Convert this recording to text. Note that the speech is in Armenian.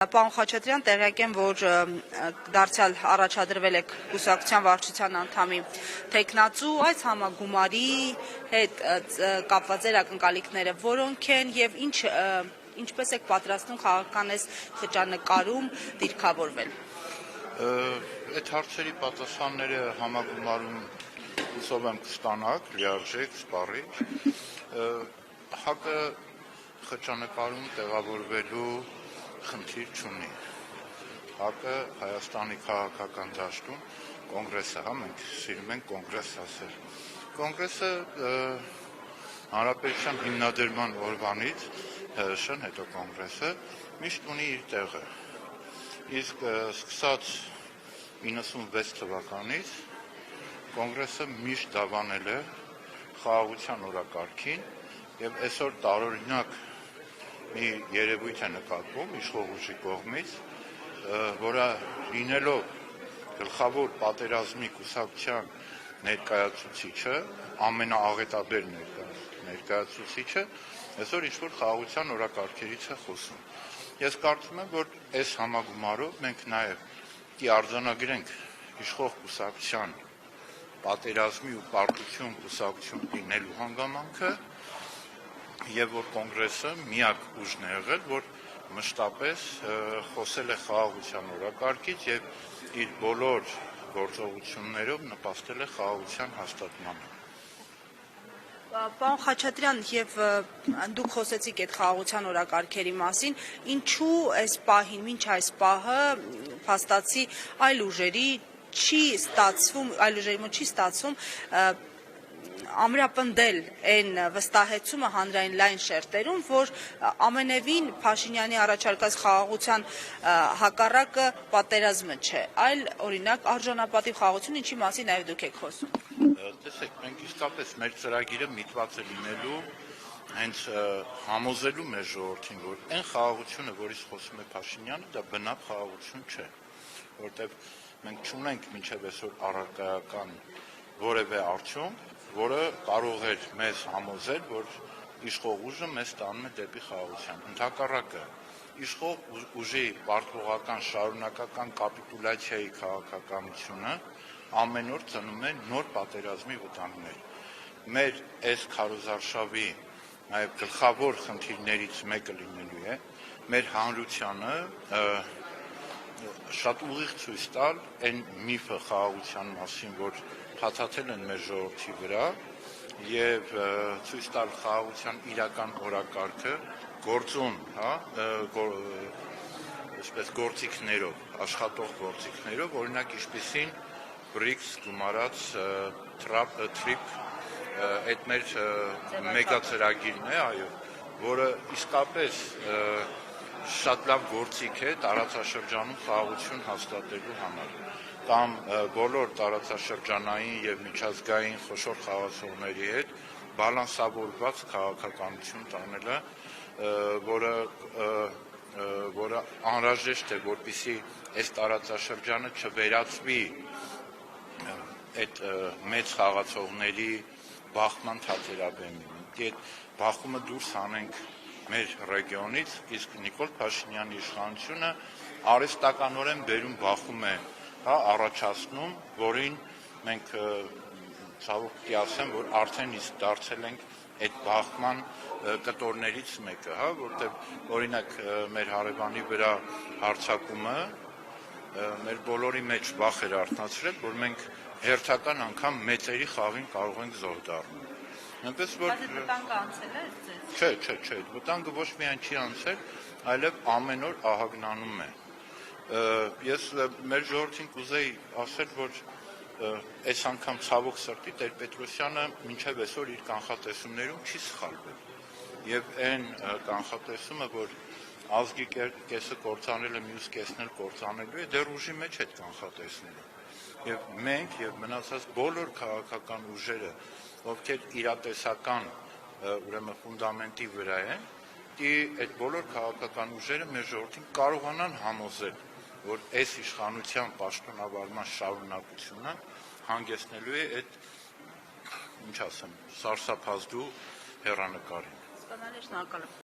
Պարոն Խաչատրյան, տեղյակ եմ, որ դարձյալ առաջադրվել եք կուսակցության վարչության անդամի թեկնածու, այս համագումարի հետ կապված ձեր ակնկալիքները որոնք են եւ ինչպես եք պատրաստվում քաղաքական այս խճանկարում դիրքավորվել։ Այդ հարցերի պատասխանները համագումարում հուսով եմ կստանաք, լիարժեք, սպառիչ։ ՀԱԿ-ը խճանկարում տեղավորվելու խնդիր չունի։ ՀԱԿ-ը Հայաստանի քաղաքական դաշտում կոնգրեսը, մենք սիրում ենք կոնգրես ասել։ Կոնգրեսը հանրապետության հիմնադրման օրվանից ՀՀՇ-ն, հետո կոնգրեսը միշտ ունի իր տեղը։ Իսկ սկսած 96 թվականից կոնգրեսը միշտ դավանել է խաղաղության օրակարգին եւ այսօր տարօրինակ մի երևույթ է նկատվում իշխող ուժի կողմից, որը լինելով գլխավոր պատերազմի կուսակցության ներկայացուցիչը, ամենաաղետաբեր ներկայացուցիչը, այսօր ինչ-որ խաղաղության օրակարգերից է խոսում։ Ես կարծում եմ, որ այս համագումարով մենք նաև արձանագրենք իշխող կուսակցության պատերազմի ու պարտություն կուսակցություն լինելու հանգամանքը, եւ որ կոնգրեսը միակ ուժն է եղել, որ մշտապես խոսել է խաղաղության օրակարգից եւ իր բոլոր գործողություններով նպաստել է խաղաղության հաստատմանը։ Պարոն Խաչատրյան, եւ դուք խոսեցիք այդ խաղաղության օրակարգերի մասին, ինչու այս պահին, մինչ այս պահը փաստացի այլ ուժերի մոտ չի ստացվում ամրապնդել այն վստահեցումը հանրային լայն շերտերում, որ ամենևին Փաշինյանի առաջարկած խաղաղության հակառակը պատերազմը չէ, այլ օրինակ արժանապատիվ խաղաղություն, ինչի մասին նաև դուք եք խոսում։ Տեսեք, մենք իսկապես մեր ծրագիրը միտված է լինելու հենց համոզելու մեր ժողովրդին, որ այն խաղաղությունը, որից խոսում է Փաշինյանը, դա բնավ խաղաղություն չէ, որտեղ մենք չունենք մինչև այսօր առարկայական որևէ արդյունք, որը կարող էր մեզ համոզել, որ իշխող ուժը մեզ տանում է դեպի խաղաղության։ Ընդհակառակը, իշխող ուժի պարտվողական շարունակական կապիտուլյացիայի քաղաքականությունը ամեն օր ծնում է նոր պատերազմի վտանգներ։ Մեր այս քարոզարշավի նաև գլխավոր խնդիրներից մեկը լինելու է մեր հանրությանը շատ ուղիղ ցույց տալ այն միֆը խաղաղության մասին, որ փաթաթել են մեր ժողովրդի վրա եւ ցույց տալ խաղաղության իրական օրակարգը գործուն, այսպես գործիքներով, աշխատող գործիքներով, օրինակ ինչպիսին BRICS գումարած TRIP այդ մեր մեգա-ծրագիրն է, այո, որը իսկապես շատ լավ գործիք է տարածաշրջանում խաղաղություն հաստատելու համար, կամ բոլոր տարածաշրջանային եւ միջազգային խոշոր խաղացողների հետ բալանսավորված քաղաքականություն տանելը, որը անհրաժեշտ է, որպեսզի այս տարածաշրջանը չվերածվի այդ մեծ խաղացողների բախման թատերաբեմին։ Այդ բախումը դուրս հանենք մեր ռեգիոնից, իսկ Նիկոլ Փաշինյանի իշխանությունը արհեստականորեն բերում բախում է, առաջացնում, որին մենք ցավոք պիտի ասեմ, որ արդեն իսկ դարձել ենք այդ բախման կտորներից մեկը, որտեղ օրինակ մեր հարևանի վրա հարձակումը մեր բոլորի մեջ վախ էր արթնացրել, որ մենք հերթական անգամ մեծերի խաղին կարող ենք զոհ դառնալ։ Այնպես որ վտանգը անցել է ձեզ։ Չէ, վտանգը ոչ միայն չի անցել, այլև ամեն օր ահագնանում է։ Ես մեր ժողովրդին կուզեի ասել, որ այս անգամ ցավոք սրտի Տեր-Պետրոսյանը մինչև այսօր իր կանխատեսումներում չի սխալվել։ Եվ այն կանխատեսումը, որ ազգի կեսը կործանել է, մյուս կեսն էլ կործանելու է, դեռ ուժի մեջ է այդ կանխատեսները։ Եվ մենք եւ մնացած բոլոր քաղաքական ուժերը, ովքեր իրատեսական ուրեմն ֆունդամենտի վրա են, այդ բոլոր քաղաքական ուժերը մեր ժողովրդին կարողանան համոզել, որ այս իշխանության պաշտոնավարման շարունակությունը հանգեցնելու է այդ, ինչ ասեմ, սարսափազդու հեռանկարին։ Շնորհակալ եմ։